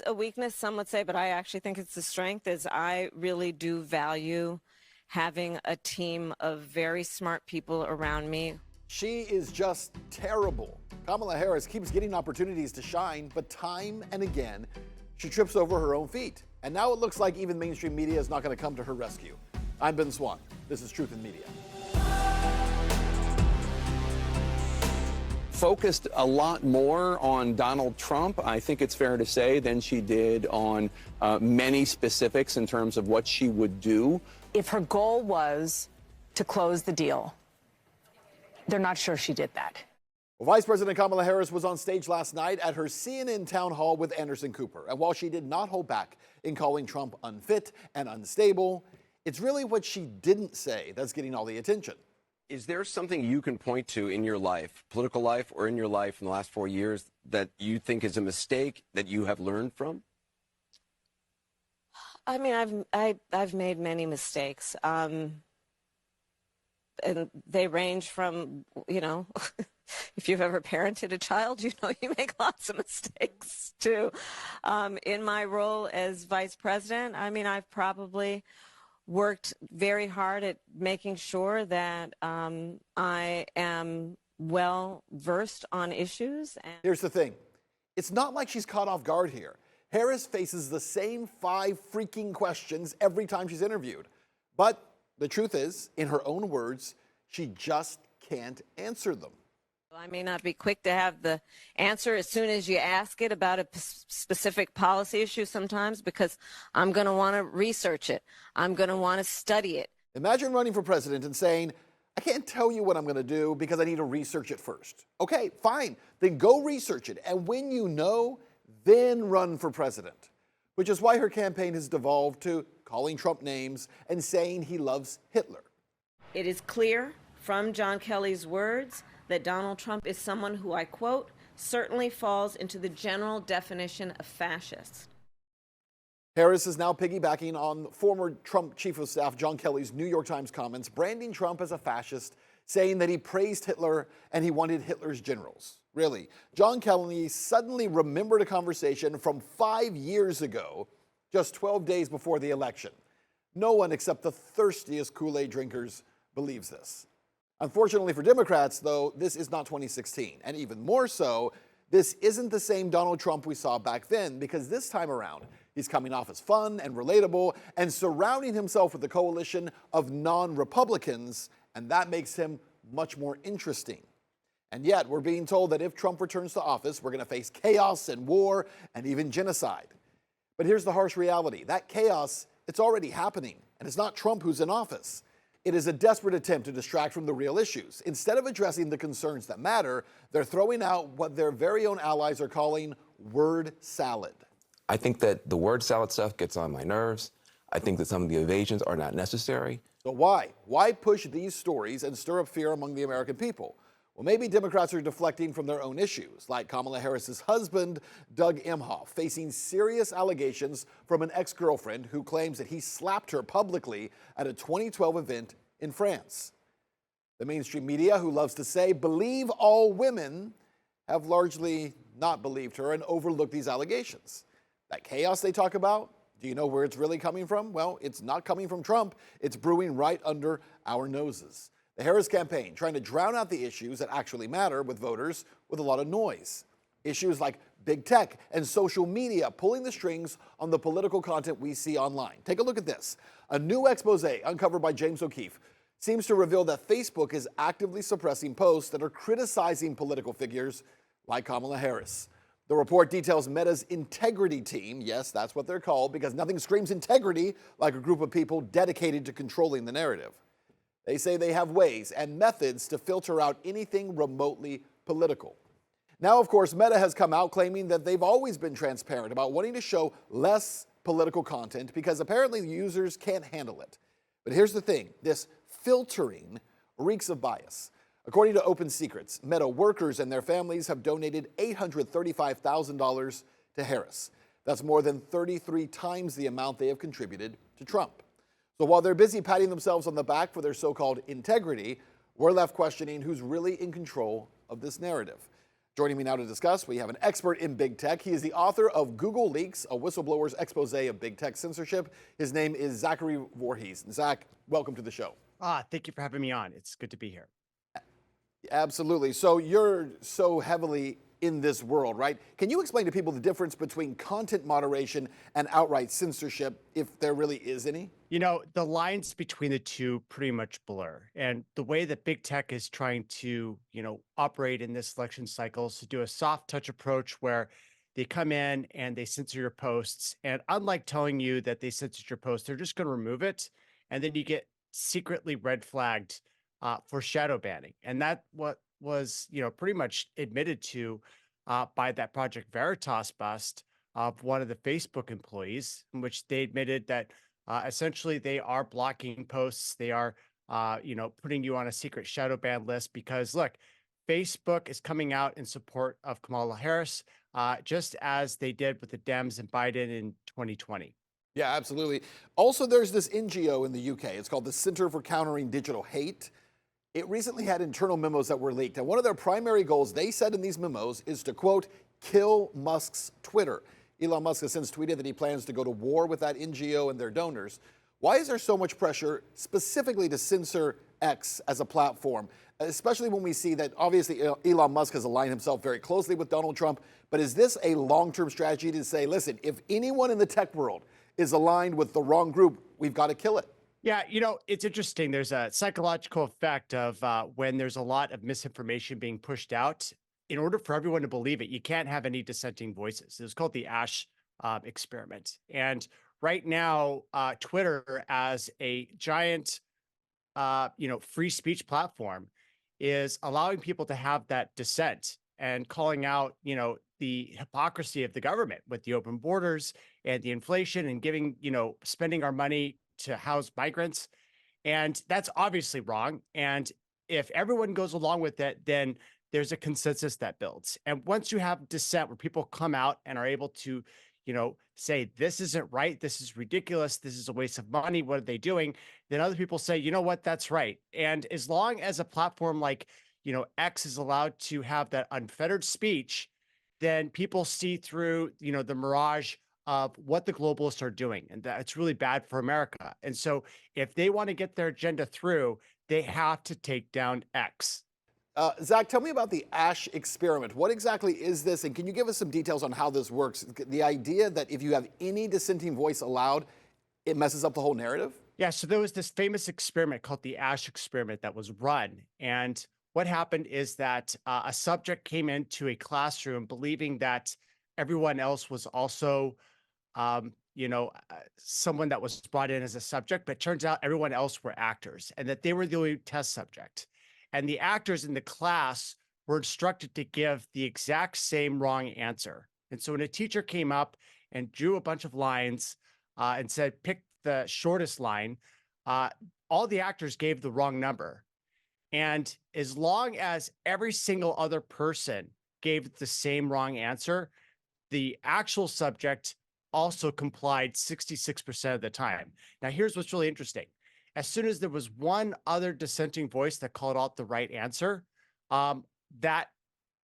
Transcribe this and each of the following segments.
it's a weakness, some would say, but I actually think it's a strength, is I really do value having a team of very smart people around me. She is just terrible. Kamala Harris keeps getting opportunities to shine, but time and again, she trips over her own feet. And now it looks like even mainstream media is not going to come to her rescue. I'm Ben Swan. This is Truth in Media. Focused a lot more on Donald Trump, I think it's fair to say, than she did on many specifics in terms of what she would do. If her goal was to close the deal, they're not sure she did that. Well, Vice President Kamala Harris was on stage last night at her CNN town hall with Anderson Cooper. And while she did not hold back in calling Trump unfit and unstable, it's really what she didn't say that's getting all the attention. Is there something you can point to in your life, political life, or in your life in the last 4 years that you think is a mistake that you have learned from? I mean, I've made many mistakes, and they range from, you know, if you've ever parented a child, you know you make lots of mistakes too. In my role as vice president, I mean, I've probably worked very hard at making sure that I am well versed on issues. Here's the thing. It's not like she's caught off guard here. Harris faces the same 5 freaking questions every time she's interviewed. But the truth is, in her own words, she just can't answer them. I may not be quick to have the answer as soon as you ask it about a specific policy issue sometimes, because I'm going to want to research it. I'm going to want to study it. Imagine running for president and saying, I can't tell you what I'm going to do because I need to research it first. Okay, fine. Then go research it. And when you know, then run for president. Which is why her campaign has devolved to calling Trump names and saying he loves Hitler. It is clear from John Kelly's words that Donald Trump is someone who, I quote, certainly falls into the general definition of fascist. Harris is now piggybacking on former Trump chief of staff John Kelly's New York Times comments, branding Trump as a fascist, saying that he praised Hitler and he wanted Hitler's generals. Really, John Kelly suddenly remembered a conversation from 5 years ago, just 12 days before the election. No one except the thirstiest Kool-Aid drinkers believes this. Unfortunately for Democrats, though, this is not 2016. And even more so, this isn't the same Donald Trump we saw back then, because this time around, he's coming off as fun and relatable and surrounding himself with a coalition of non-Republicans, and that makes him much more interesting. And yet, we're being told that if Trump returns to office, we're going to face chaos and war and even genocide. But here's the harsh reality. That chaos, it's already happening, and it's not Trump who's in office. It is a desperate attempt to distract from the real issues. Instead of addressing the concerns that matter, they're throwing out what their very own allies are calling word salad. I think that the word salad stuff gets on my nerves. I think that some of the evasions are not necessary. So why? Why push these stories and stir up fear among the American people? Well, maybe Democrats are deflecting from their own issues, like Kamala Harris's husband, Doug Emhoff, facing serious allegations from an ex-girlfriend who claims that he slapped her publicly at a 2012 event in France. The mainstream media, who loves to say, believe all women, have largely not believed her and overlooked these allegations. That chaos they talk about, do you know where it's really coming from? Well, it's not coming from Trump. It's brewing right under our noses. The Harris campaign trying to drown out the issues that actually matter with voters with a lot of noise. Issues like big tech and social media pulling the strings on the political content we see online. Take a look at this. A new expose uncovered by James O'Keefe seems to reveal that Facebook is actively suppressing posts that are criticizing political figures like Kamala Harris. The report details Meta's integrity team. Yes, that's what they're called, because nothing screams integrity like a group of people dedicated to controlling the narrative. They say they have ways and methods to filter out anything remotely political. Now, of course, Meta has come out claiming that they've always been transparent about wanting to show less political content because apparently users can't handle it. But here's the thing, this filtering reeks of bias. According to Open Secrets, Meta workers and their families have donated $835,000 to Harris. That's more than 33 times the amount they have contributed to Trump. So while they're busy patting themselves on the back for their so-called integrity, we're left questioning who's really in control of this narrative. Joining me now to discuss, we have an expert in big tech. He is the author of Google Leaks, a whistleblower's expose of big tech censorship. His name is Zachary Voorhees. Zach, welcome to the show. Thank you for having me on. It's good to be here. Absolutely. So you're so heavily in this world, right? Can you explain to people the difference between content moderation and outright censorship, if there really is any? You know, the lines between the two pretty much blur. And the way that big tech is trying to, operate in this election cycle is to do a soft touch approach where they come in and they censor your posts. And unlike telling you that they censored your post, they're just going to remove it. And then you get secretly red flagged for shadow banning. And that what was, pretty much admitted to by that Project Veritas bust of one of the Facebook employees, in which they admitted that essentially they are blocking posts. They are, putting you on a secret shadow ban list because, look, Facebook is coming out in support of Kamala Harris, just as they did with the Dems and Biden in 2020. Yeah, absolutely. Also, there's this NGO in the UK. It's called the Center for Countering Digital Hate. It recently had internal memos that were leaked. And one of their primary goals, they said in these memos, is to, quote, kill Musk's Twitter. Elon Musk has since tweeted that he plans to go to war with that NGO and their donors. Why is there so much pressure specifically to censor X as a platform, especially when we see that obviously Elon Musk has aligned himself very closely with Donald Trump? But is this a long-term strategy to say, listen, if anyone in the tech world is aligned with the wrong group, we've got to kill it? Yeah, it's interesting. There's a psychological effect of when there's a lot of misinformation being pushed out. In order for everyone to believe it, you can't have any dissenting voices. It's called the Ash experiment. And right now, Twitter, as a giant, free speech platform, is allowing people to have that dissent and calling out, the hypocrisy of the government with the open borders and the inflation and giving, spending our money to house migrants. And that's obviously wrong. And if everyone goes along with it, then there's a consensus that builds. And once you have dissent where people come out and are able to, say, this isn't right, this is ridiculous, this is a waste of money, what are they doing? Then other people say, you know what, that's right. And as long as a platform like, X is allowed to have that unfettered speech, then people see through, the mirage of what the globalists are doing, and that's really bad for America. And so if they want to get their agenda through, they have to take down X. Zach, tell me about the Ash experiment. What exactly is this? And can you give us some details on how this works? The idea that if you have any dissenting voice allowed, it messes up the whole narrative? Yeah, so there was this famous experiment called the Ash experiment that was run. And what happened is that a subject came into a classroom believing that everyone else was also someone that was brought in as a subject, but it turns out everyone else were actors and that they were the only test subject. And the actors in the class were instructed to give the exact same wrong answer. And so when a teacher came up and drew a bunch of lines and said, pick the shortest line, all the actors gave the wrong number. And as long as every single other person gave the same wrong answer, the actual subject also complied 66% of the time. Now, here's what's really interesting. As soon as there was one other dissenting voice that called out the right answer, that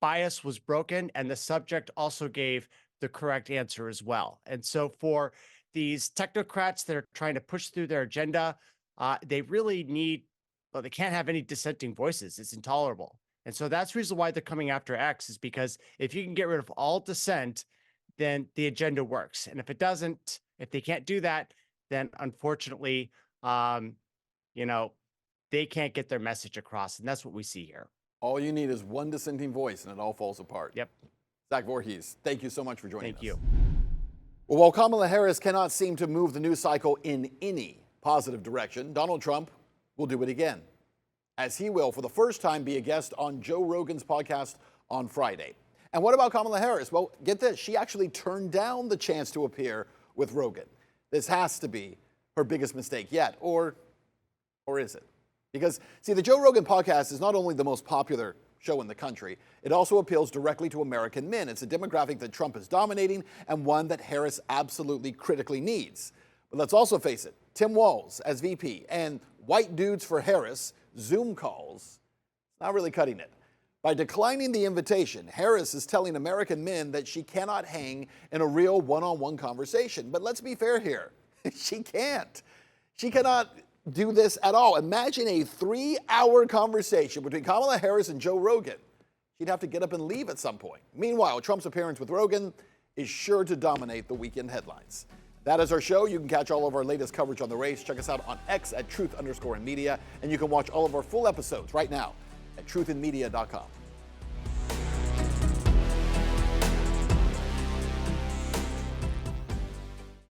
bias was broken and the subject also gave the correct answer as well. And so for these technocrats that are trying to push through their agenda, they really they can't have any dissenting voices. It's intolerable. And so that's the reason why they're coming after X, is because if you can get rid of all dissent, then the agenda works. And if it doesn't, if they can't do that, then unfortunately, they can't get their message across. And that's what we see here. All you need is one dissenting voice and it all falls apart. Yep. Zach Voorhees, thank you so much for joining us. Thank you. Well, while Kamala Harris cannot seem to move the news cycle in any positive direction, Donald Trump will do it again, as he will, for the first time, be a guest on Joe Rogan's podcast on Friday. And what about Kamala Harris? Well, get this, she actually turned down the chance to appear with Rogan. This has to be her biggest mistake yet, or is it? Because, see, the Joe Rogan podcast is not only the most popular show in the country, it also appeals directly to American men. It's a demographic that Trump is dominating and one that Harris absolutely critically needs. But let's also face it, Tim Walz as VP and white dudes for Harris, Zoom calls, not really cutting it. By declining the invitation, Harris is telling American men that she cannot hang in a real one-on-one conversation. But let's be fair here. She can't. She cannot do this at all. Imagine a 3-hour conversation between Kamala Harris and Joe Rogan. She'd have to get up and leave at some point. Meanwhile, Trump's appearance with Rogan is sure to dominate the weekend headlines. That is our show. You can catch all of our latest coverage on the race. Check us out on X at @truth_in_media. And you can watch all of our full episodes right now at truthinmedia.com.